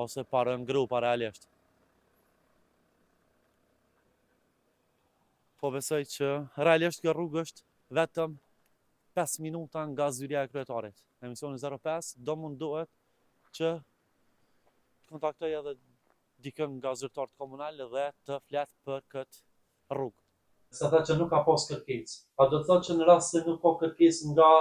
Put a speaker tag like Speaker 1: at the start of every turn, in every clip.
Speaker 1: ose parën grupa realisht. Po besoj që realisht kjo rrugë është vetëm 5 minuta nga zyrja e kryetarit. Emisioni 05 do mundohet që të kontaktoj edhe dikën nga zyrtarët komunal dhe të flet për këtë rrugë. Sa tha që nuk ka pas kërkesë. A do të thotë që në rast se nuk ka kërkesë nga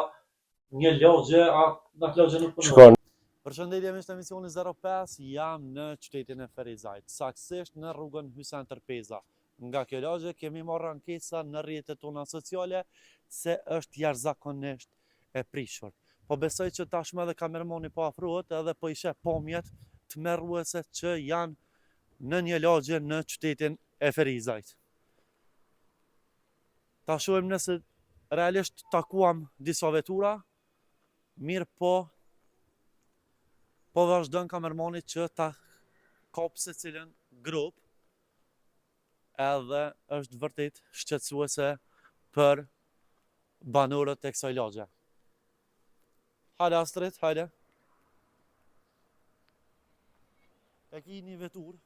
Speaker 1: një lagje, atë lagje nuk punon? Përshëndetje, miq të emisionit 05, jam në qytetin e Ferizajt, saktësisht në rrugën Hysen Tërpeza. Nga kjo lagje kemi marrë ankesa në rrjetet tona sociale se është jashtëzakonisht e prishur. Po besoj që tashmë edhe kameramani po afrohet edhe po i sheh pamjet tmerruese që janë në një lagje në qytetin e Ferizajt. Ta shohim nëse realisht takuam disa vetura, mirë po vazhdon kamermanit që ta kap secilin grup, edhe është vërtet shqetësuese për banorët e kësaj lagje. Hajde Astrid, hajde. E ki një vetur.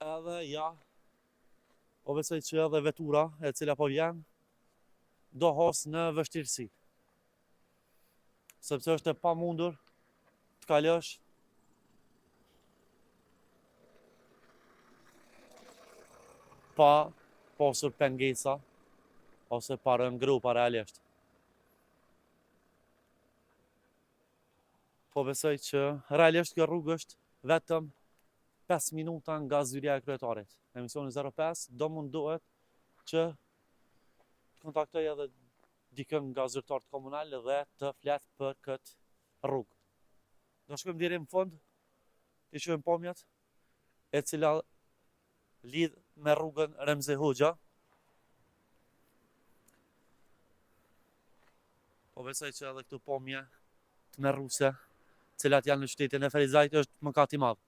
Speaker 1: Edhe ja, po besoj që edhe vetura e cila po vjen do has në vështirësi. Sepse është e pamundur të kalosh pa pasur pengesa ose pa rënë grupa realisht. Po besoj që realisht kjo rrugë është vetëm 5 minuta nga zyrja e kryetarit. Emisioni 05 do mundohet që të kontaktoj edhe dikën nga zyrtarët komunal dhe të flet për këtë rrugë. Do shkojmë deri në fund, të shohim pamjet e cila lidh me rrugën Remzi Hoxha. Po besoj që edhe këtu pamje tmerruese, cilat janë në qytetin e Ferizajt, është mëkat i madh.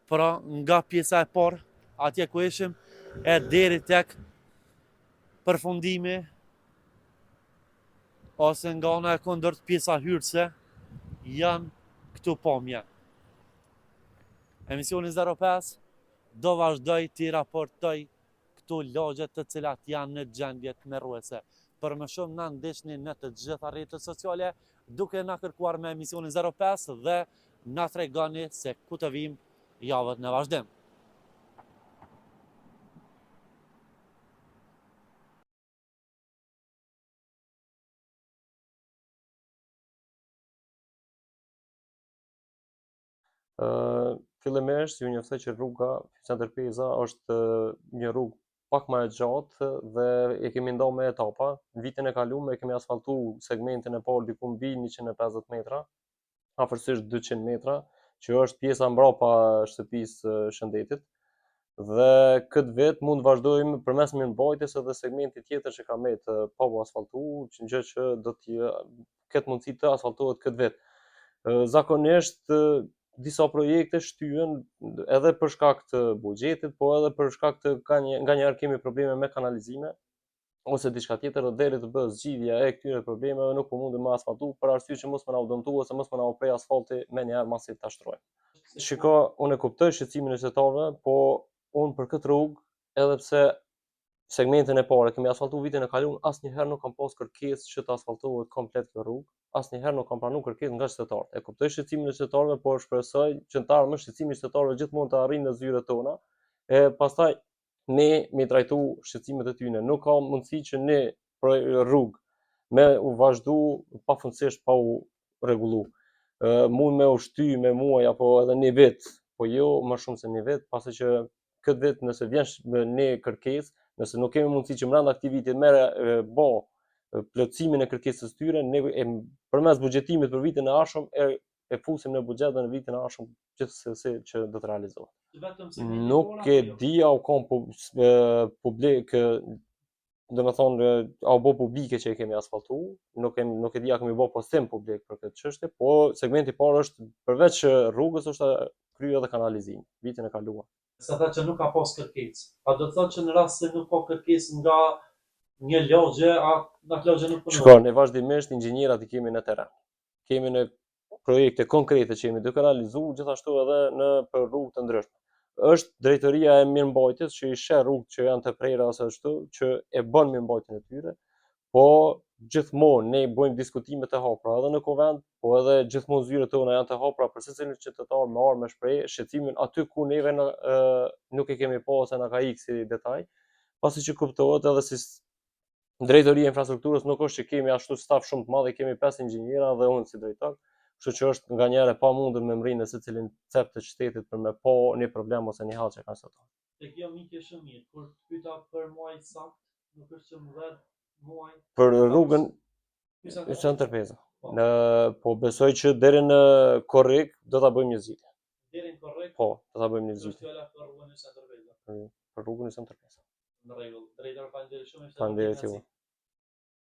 Speaker 1: Pra nga pjesa e parë, atje ku ishim, e deri tek përfundimi, ose nga ana e kundërt pjesa hyrëse, janë këtu pamje. Emisioni 05 do vazhdoj t'i raportoj këtu lagjet të cilat janë në gjendje tmerruese. Për më shumë na ndiqni në të gjitha rrjetet sociale, duke na kërkuar me emisionin 05 dhe na tregoni se ku të vim javët në vazhdim.
Speaker 2: Fillimisht ju njoftoj që rruga Hysen Tërpeza është një rrugë pak më e gjatë dhe e kemi ndarë me etapa. Në vitin e kaluar e kemi asfaltuar segmentin e parë diku mbi 150 metra, afërsisht 200 metra, që është pjesa mbrapa shtëpisë Shëndetit. Dhe këtë vit mund të vazhdojmë përmes mirëmbajtjes edhe segmenti tjetër që ka me të pa u asfaltuar, gjë që do të ketë mundësi të asfaltohet këtë vit. Zakonisht disa projekte shtyhen edhe për shkak të buxhetit, po edhe për shkak të nganjëherë kemi probleme me kanalizime ose diçka tjetër, dhe deri të bëhet zgjidhja e këtyre problemeve nuk po mundem më asfaltu për arsye që mos më na u dëmtu ose mos më na u prej asfalti më një herë masi ta shtrojmë. Shiko, unë e kuptoj shqetësimin e qytetarëve, po unë për këtë rrugë, edhe pse segmentin e parë kemi asfaltuar vitin e kaluar, asnjëherë nuk kam pas kërkesë që të asfaltohet komplet kjo rrugë. Asnjëherë nuk kam pranuar kërkesë nga qytetarët. E kuptoj shqetësimin e qytetarëve, por shpresoj që në të ardhmen shqetësimi i qytetarëve gjithmonë të arrijë në zyret tona. E pastaj ne mi trajtu shqetësimet e tyre. Nuk ka mundësi që ne për rrugë me u vazhdu pafundësisht pa u rregullu. Mund me u shty me muaj apo edhe një vit, po jo më shumë se një vit, pasi që këtë vit nëse vjen ne kërkesë, nëse nuk kemi mundësi që brenda këtij viti merre bë plotësimin e kërkesës tyre, ne përmes buxhetimit për vitin e ardhshëm e fusim në buxhet dhe në vitin e ardhshëm gjithsesi që do të realizohet. Nuk e di au kam publik, domethënë au bë publike që e kemi asfaltuar, nuk e di a kemi bë postim publik për këtë çështje, po segmenti i parë është përveç rrugës është kryer edhe kanalizimi vitin e kaluar.
Speaker 1: Sa tha që nuk ka pas kërkesë. A do të thotë që në rast se nuk ka kërkesë nga një logje, atë logje nuk punon.
Speaker 2: Shko, ne vazhdimisht inxhinierat i kemi në terren. Kemi në projekte konkrete që jemi duke realizuar, gjithashtu edhe në për rrugë të ndryshme. Është drejtoria e mirëmbajtjes që i sheh rrugët që janë të prera ose ashtu, që e bën mirëmbajtjen e tyre, po gjithmonë ne bëjmë diskutime të hapura edhe në konvent, po edhe gjithmonë zyret tona janë të hapura për secilin qytetar me armë me shprehje shqetësimin aty ku neve nuk e kemi pa ose na ka ikë si detaj, pasi që kuptohet edhe si drejtoria e infrastrukturës nuk është që kemi ashtu staf shumë të madh, kemi 5 inxhiniera dhe unë si drejtor, kështu që është nganjëherë e pamundur me mrinë në secilin cep të qytetit për me pa një problem ose një hall që kanë sot.
Speaker 1: Tek jo mikë shumë mirë, kur të pyeta për muaj sakt, nuk është që më vet muaj.
Speaker 2: Për rrugën Center-Peza. Po besoj që deri në korrik do ta bëjmë një zgjidhje.
Speaker 1: Deri në korrik?
Speaker 2: Po, do ta bëjmë një zgjidhje.
Speaker 1: Është fjala për rrugën e Center-Peza.
Speaker 2: Për rrugën e Center-Peza.
Speaker 1: Në rregull. Drejtor, faleminderit shumë.
Speaker 2: Faleminderit juve.